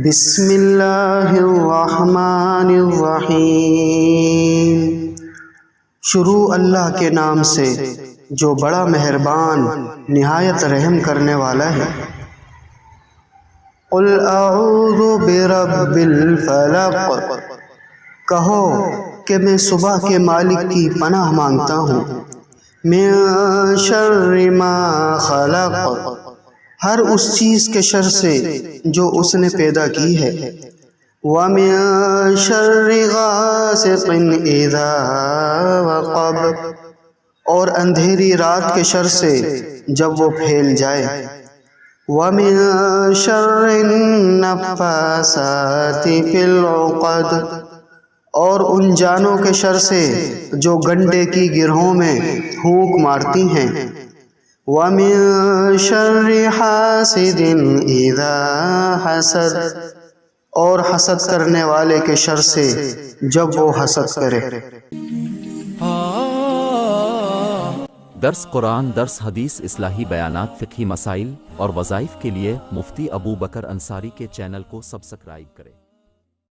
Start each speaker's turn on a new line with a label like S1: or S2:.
S1: بسم اللہ الرحمن الرحیم۔ شروع اللہ کے نام سے جو بڑا مہربان نہایت رحم کرنے والا ہے۔ قل اعوذ برب الفلق، کہو کہ میں صبح کے مالک کی پناہ مانگتا ہوں۔ من شر ما خلق، ہر اس چیز کے شر سے جو اس نے پیدا کی ہے۔ وَمِن شَرِّ غَاسِقٍ إِذَا وَقَبَ، اور اندھیری رات کے شر سے جب وہ پھیل جائے۔ وَمِن شَرِّ النَّفَّاثَاتِ فِي الْعُقَدِ، اور ان جانوں کے شر سے جو گنڈے کی گرہوں میں پھونک مارتی ہیں۔ وَمِن شَرِّ حَاسِدٍ إِذَا حَسَدَ، اور حسد کرنے والے کے شر سے جب وہ حسد کرے۔
S2: درس قرآن، درس حدیث، اصلاحی بیانات، فقہی مسائل اور وظائف کے لیے مفتی ابو بکر انصاری کے چینل کو سبسکرائب کریں۔